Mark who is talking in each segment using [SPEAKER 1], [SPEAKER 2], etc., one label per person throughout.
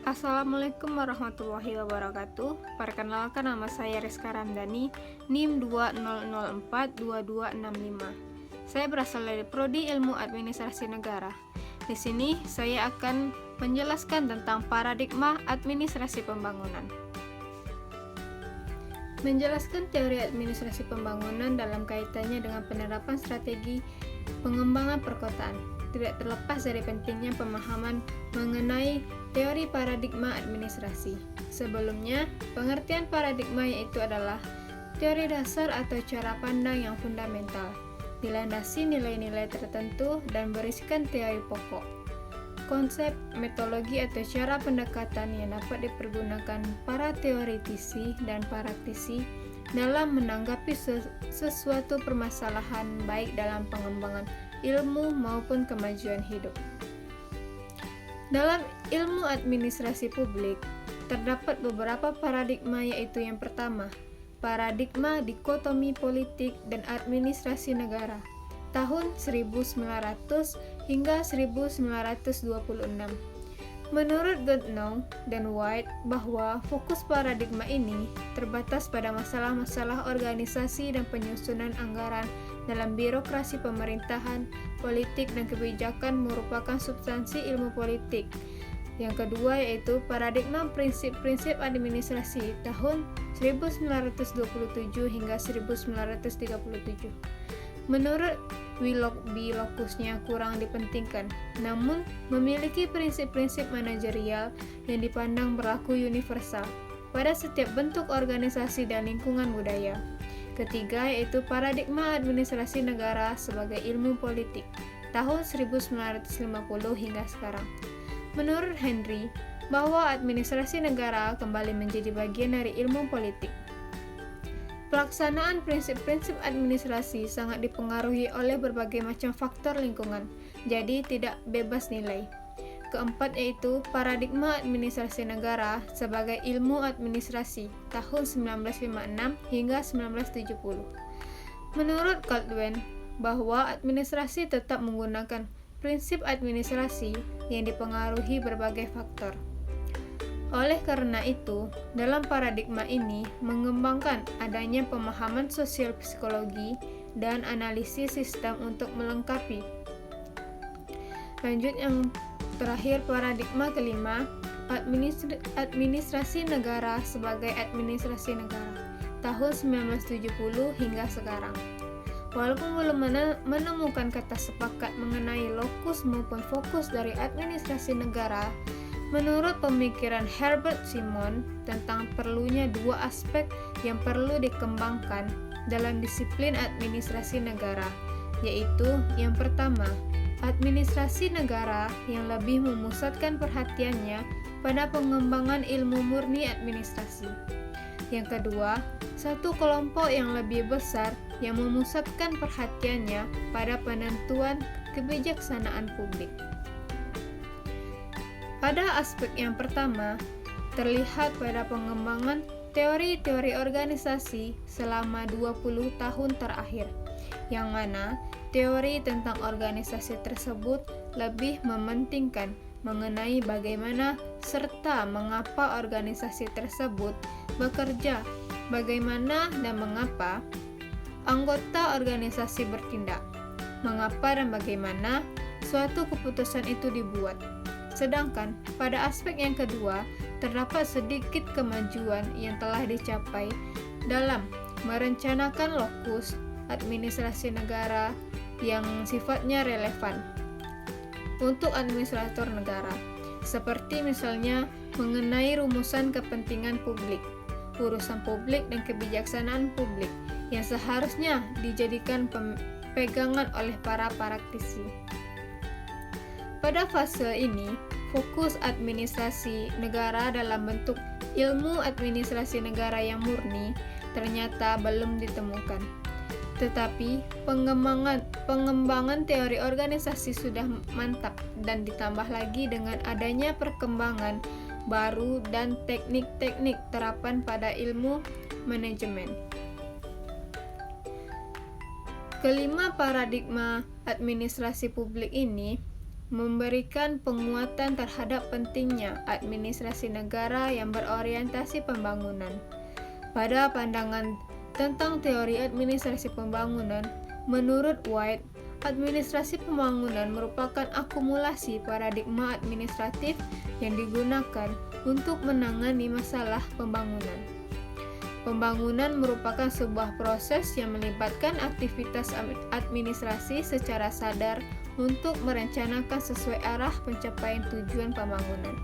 [SPEAKER 1] Assalamualaikum warahmatullahi wabarakatuh. Perkenalkan, nama saya Rizka Ramdhani, NIM 20042265. Saya berasal dari Prodi Ilmu Administrasi Negara. Di sini saya akan menjelaskan tentang paradigma administrasi pembangunan. Menjelaskan teori administrasi pembangunan dalam kaitannya dengan penerapan strategi pengembangan perkotaan tidak terlepas dari pentingnya pemahaman mengenai teori paradigma administrasi. Sebelumnya, pengertian paradigma yaitu adalah teori dasar atau cara pandang yang fundamental, dilandasi nilai-nilai tertentu dan berisikan teori pokok, konsep, metodologi atau cara pendekatan yang dapat dipergunakan para teoretisi dan praktisi dalam menanggapi sesuatu permasalahan baik dalam pengembangan ilmu maupun kemajuan hidup. Dalam ilmu administrasi publik, terdapat beberapa paradigma, yaitu yang pertama, paradigma dikotomi politik dan administrasi negara, tahun 1900 hingga 1926. Menurut Goodnow dan White, bahwa fokus paradigma ini terbatas pada masalah-masalah organisasi dan penyusunan anggaran dalam birokrasi pemerintahan, politik, dan kebijakan merupakan substansi ilmu politik. Yang kedua yaitu paradigma prinsip-prinsip administrasi tahun 1927 hingga 1937. Menurut Willoughby, lokusnya kurang dipentingkan, namun memiliki prinsip-prinsip manajerial yang dipandang berlaku universal pada setiap bentuk organisasi dan lingkungan budaya. Ketiga yaitu paradigma administrasi negara sebagai ilmu politik tahun 1950 hingga sekarang. Menurut Henry, bahwa administrasi negara kembali menjadi bagian dari ilmu politik. Pelaksanaan prinsip-prinsip administrasi sangat dipengaruhi oleh berbagai macam faktor lingkungan, jadi tidak bebas nilai. Keempat yaitu paradigma administrasi negara sebagai ilmu administrasi tahun 1956 hingga 1970. Menurut Caldwell, bahwa administrasi tetap menggunakan prinsip administrasi yang dipengaruhi berbagai faktor. Oleh karena itu, dalam paradigma ini mengembangkan adanya pemahaman sosial psikologi dan analisis sistem untuk melengkapi. Lanjut yang terakhir, paradigma kelima, administrasi negara sebagai administrasi negara tahun 1970 hingga sekarang. Walaupun belum menemukan kata sepakat mengenai lokus maupun fokus dari administrasi negara, menurut pemikiran Herbert Simon tentang perlunya dua aspek yang perlu dikembangkan dalam disiplin administrasi negara, yaitu yang pertama, administrasi negara yang lebih memusatkan perhatiannya pada pengembangan ilmu murni administrasi. Yang kedua, satu kelompok yang lebih besar yang memusatkan perhatiannya pada penentuan kebijaksanaan publik. Pada aspek yang pertama, terlihat pada pengembangan teori-teori organisasi selama 20 tahun terakhir, yang mana teori tentang organisasi tersebut lebih mementingkan mengenai bagaimana serta mengapa organisasi tersebut bekerja, bagaimana dan mengapa anggota organisasi bertindak, mengapa dan bagaimana suatu keputusan itu dibuat. Sedangkan pada aspek yang kedua, terdapat sedikit kemajuan yang telah dicapai dalam merencanakan lokus administrasi negara yang sifatnya relevan untuk administrator negara, seperti misalnya mengenai rumusan kepentingan publik, urusan publik dan kebijaksanaan publik yang seharusnya dijadikan pegangan oleh para praktisi. Pada fase ini, fokus administrasi negara dalam bentuk ilmu administrasi negara yang murni ternyata belum ditemukan. Tetapi pengembangan teori organisasi sudah mantap dan ditambah lagi dengan adanya perkembangan baru dan teknik-teknik terapan pada ilmu manajemen. Kelima paradigma administrasi publik ini memberikan penguatan terhadap pentingnya administrasi negara yang berorientasi pembangunan. Pada pandangan tentang teori administrasi pembangunan, menurut White, administrasi pembangunan merupakan akumulasi paradigma administratif yang digunakan untuk menangani masalah pembangunan. Pembangunan merupakan sebuah proses yang melibatkan aktivitas administrasi secara sadar untuk merencanakan sesuai arah pencapaian tujuan pembangunan.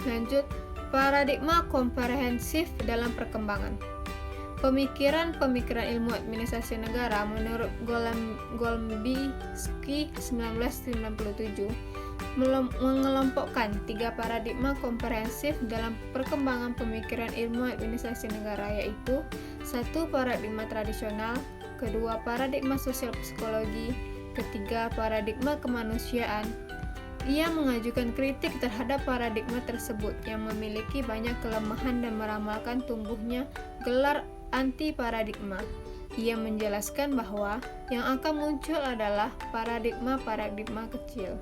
[SPEAKER 1] Lanjut, paradigma komprehensif dalam perkembangan. Pemikiran ilmu administrasi negara menurut Golombiski 1997 mengelompokkan 3 paradigma komprehensif dalam perkembangan pemikiran ilmu administrasi negara, yaitu 1. Paradigma tradisional, 2. Paradigma sosial psikologi, 3. Paradigma kemanusiaan. Ia mengajukan kritik terhadap paradigma tersebut yang memiliki banyak kelemahan dan meramalkan tumbuhnya gelar anti-paradigma. Ia menjelaskan bahwa yang akan muncul adalah paradigma-paradigma kecil.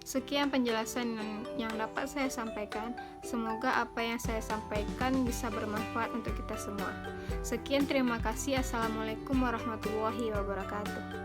[SPEAKER 1] Sekian penjelasan yang dapat saya sampaikan. Semoga apa yang saya sampaikan bisa bermanfaat untuk kita semua. Sekian, terima kasih. Assalamualaikum warahmatullahi wabarakatuh.